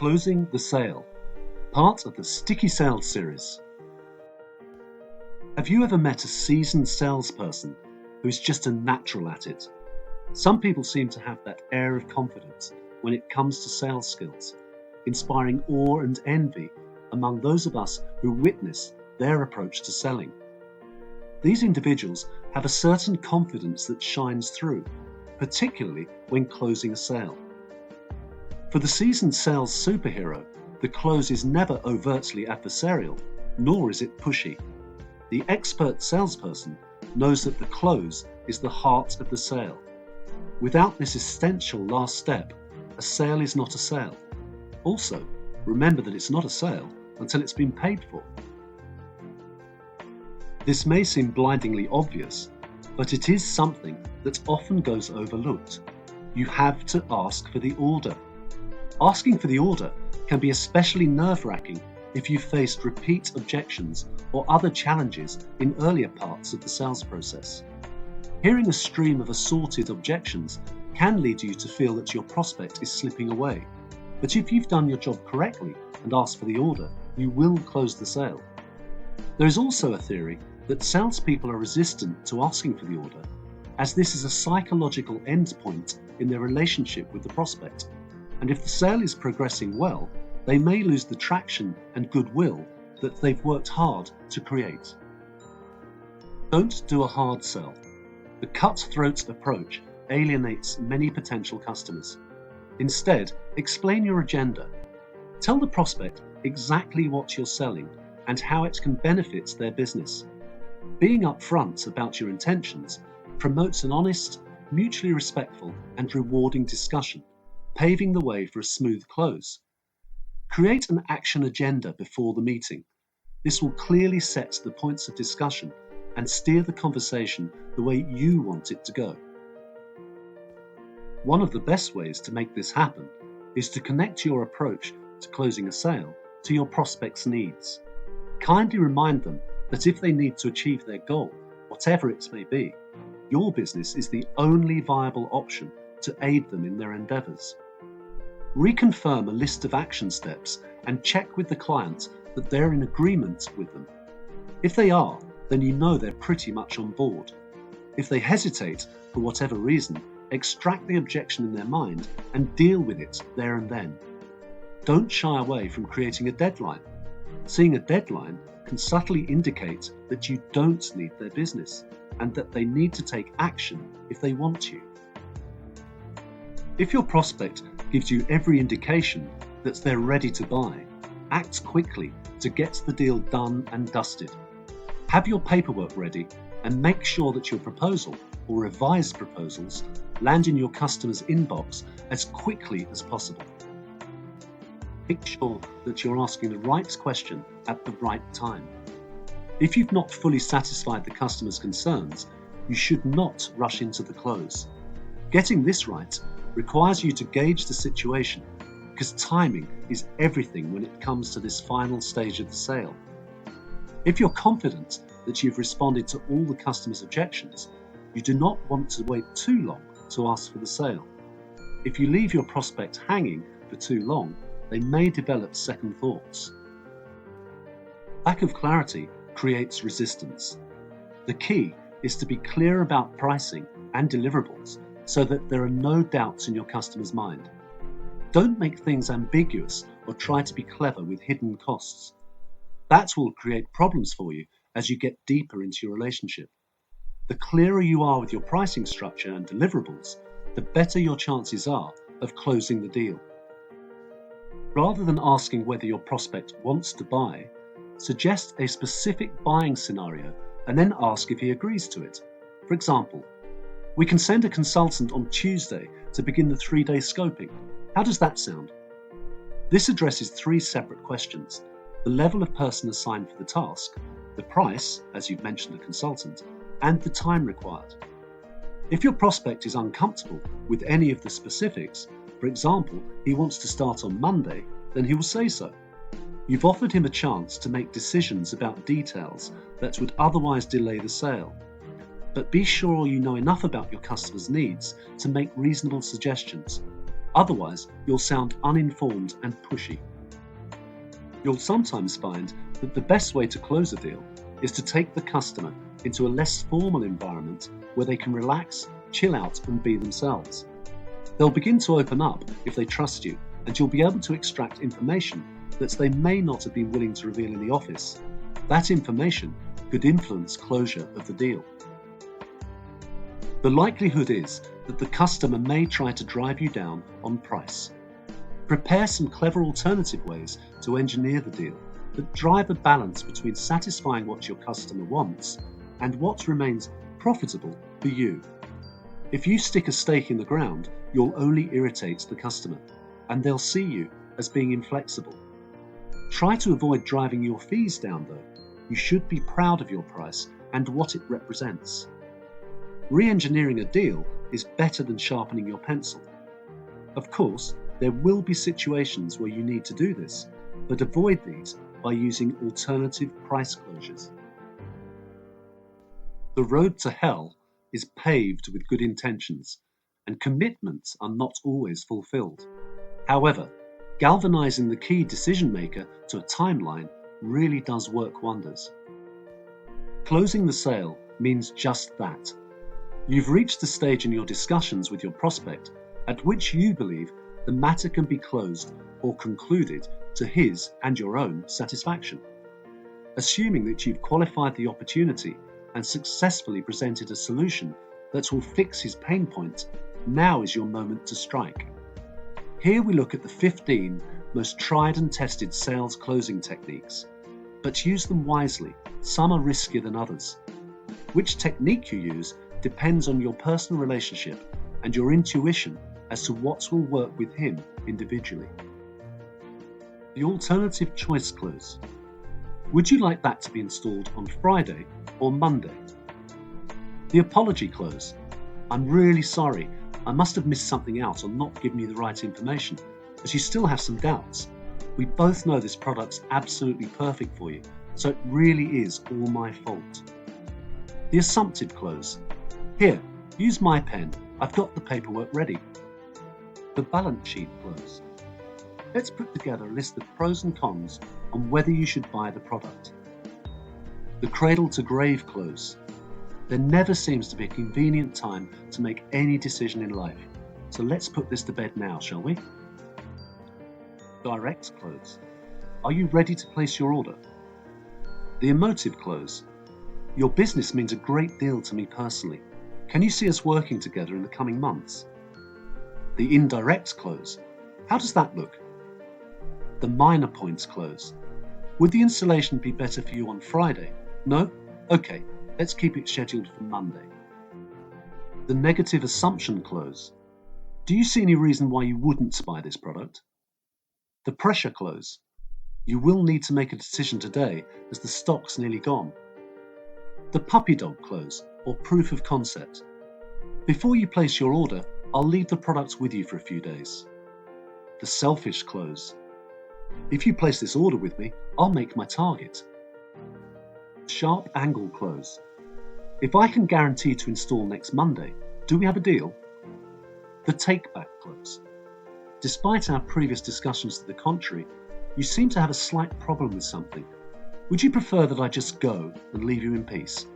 Closing the Sale, part of the Sticky Sales series. Have you ever met a seasoned salesperson who is just a natural at it? Some people seem to have that air of confidence when it comes to sales skills, inspiring awe and envy among those of us who witness their approach to selling. These individuals have a certain confidence that shines through, particularly when closing a sale. For the seasoned sales superhero, the close is never overtly adversarial, nor is it pushy. The expert salesperson knows that the close is the heart of the sale. Without this essential last step, a sale is not a sale. Also, remember that it's not a sale until it's been paid for. This may seem blindingly obvious, but it is something that often goes overlooked. You have to ask for the order. Asking for the order can be especially nerve-wracking if you've faced repeat objections or other challenges in earlier parts of the sales process. Hearing a stream of assorted objections can lead you to feel that your prospect is slipping away. But if you've done your job correctly and asked for the order, you will close the sale. There is also a theory that salespeople are resistant to asking for the order, as this is a psychological endpoint in their relationship with the prospect. And if the sale is progressing well, they may lose the traction and goodwill that they've worked hard to create. Don't do a hard sell. The cutthroat approach alienates many potential customers. Instead, explain your agenda. Tell the prospect exactly what you're selling and how it can benefit their business. Being upfront about your intentions promotes an honest, mutually respectful, and rewarding discussion, paving the way for a smooth close. Create an action agenda before the meeting. This will clearly set the points of discussion and steer the conversation the way you want it to go. One of the best ways to make this happen is to connect your approach to closing a sale to your prospect's needs. Kindly remind them that if they need to achieve their goal, whatever it may be, your business is the only viable option to aid them in their endeavors. Reconfirm a list of action steps and check with the client that they're in agreement with them. If they are, then you know they're pretty much on board. If they hesitate for whatever reason, extract the objection in their mind and deal with it there and then. Don't shy away from creating a deadline. Seeing a deadline can subtly indicate that you don't need their business and that they need to take action if they want to. If your prospect gives you every indication that they're ready to buy, act quickly to get the deal done and dusted. Have your paperwork ready and make sure that your proposal or revised proposals land in your customer's inbox as quickly as possible. Make sure that you're asking the right question at the right time. If you've not fully satisfied the customer's concerns, you should not rush into the close. Getting this right requires you to gauge the situation, because timing is everything when it comes to this final stage of the sale. If you're confident that you've responded to all the customer's objections, you do not want to wait too long to ask for the sale. If you leave your prospect hanging for too long, they may develop second thoughts. Lack of clarity creates resistance. The key is to be clear about pricing and deliverables so that there are no doubts in your customer's mind. Don't make things ambiguous or try to be clever with hidden costs. That will create problems for you as you get deeper into your relationship. The clearer you are with your pricing structure and deliverables, the better your chances are of closing the deal. Rather than asking whether your prospect wants to buy, suggest a specific buying scenario and then ask if he agrees to it. For example, we can send a consultant on Tuesday to begin the 3-day scoping. How does that sound? This addresses 3 separate questions: the level of person assigned for the task, the price, as you've mentioned a consultant, and the time required. If your prospect is uncomfortable with any of the specifics, for example, he wants to start on Monday, then he will say so. You've offered him a chance to make decisions about details that would otherwise delay the sale. But be sure you know enough about your customer's needs to make reasonable suggestions. Otherwise, you'll sound uninformed and pushy. You'll sometimes find that the best way to close a deal is to take the customer into a less formal environment where they can relax, chill out, and be themselves. They'll begin to open up if they trust you, and you'll be able to extract information that they may not have been willing to reveal in the office. That information could influence closure of the deal. The likelihood is that the customer may try to drive you down on price. Prepare some clever alternative ways to engineer the deal that drive a balance between satisfying what your customer wants and what remains profitable for you. If you stick a stake in the ground, you'll only irritate the customer, and they'll see you as being inflexible. Try to avoid driving your fees down though. You should be proud of your price and what it represents. Re-engineering a deal is better than sharpening your pencil. Of course, there will be situations where you need to do this, but avoid these by using alternative price closures. The road to hell is paved with good intentions, and commitments are not always fulfilled. However, galvanizing the key decision maker to a timeline really does work wonders. Closing the sale means just that. You've reached the stage in your discussions with your prospect at which you believe the matter can be closed or concluded to his and your own satisfaction. Assuming that you've qualified the opportunity and successfully presented a solution that will fix his pain point, now is your moment to strike. Here we look at the 15 most tried and tested sales closing techniques, but use them wisely. Some are riskier than others. Which technique you use depends on your personal relationship and your intuition as to what will work with him individually. The alternative choice close. Would you like that to be installed on Friday or Monday? The apology close. I'm really sorry. I must have missed something out or not given you the right information, as you still have some doubts. We both know this product's absolutely perfect for you, so it really is all my fault. The assumptive close. Here, use my pen. I've got the paperwork ready. The balance sheet close. Let's put together a list of pros and cons on whether you should buy the product. The cradle to grave close. There never seems to be a convenient time to make any decision in life, so let's put this to bed now, shall we? Direct close. Are you ready to place your order? The emotive close. Your business means a great deal to me personally. Can you see us working together in the coming months? The indirect close. How does that look? The minor points close. Would the installation be better for you on Friday? No? Okay, let's keep it scheduled for Monday. The negative assumption close. Do you see any reason why you wouldn't buy this product? The pressure close. You will need to make a decision today as the stock's nearly gone. The puppy dog close, or proof of concept. Before you place your order, I'll leave the product with you for a few days. The selfish close. If you place this order with me, I'll make my target. Sharp angle close. If I can guarantee to install next Monday, do we have a deal? The take back close. Despite our previous discussions to the contrary, you seem to have a slight problem with something. Would you prefer that I just go and leave you in peace?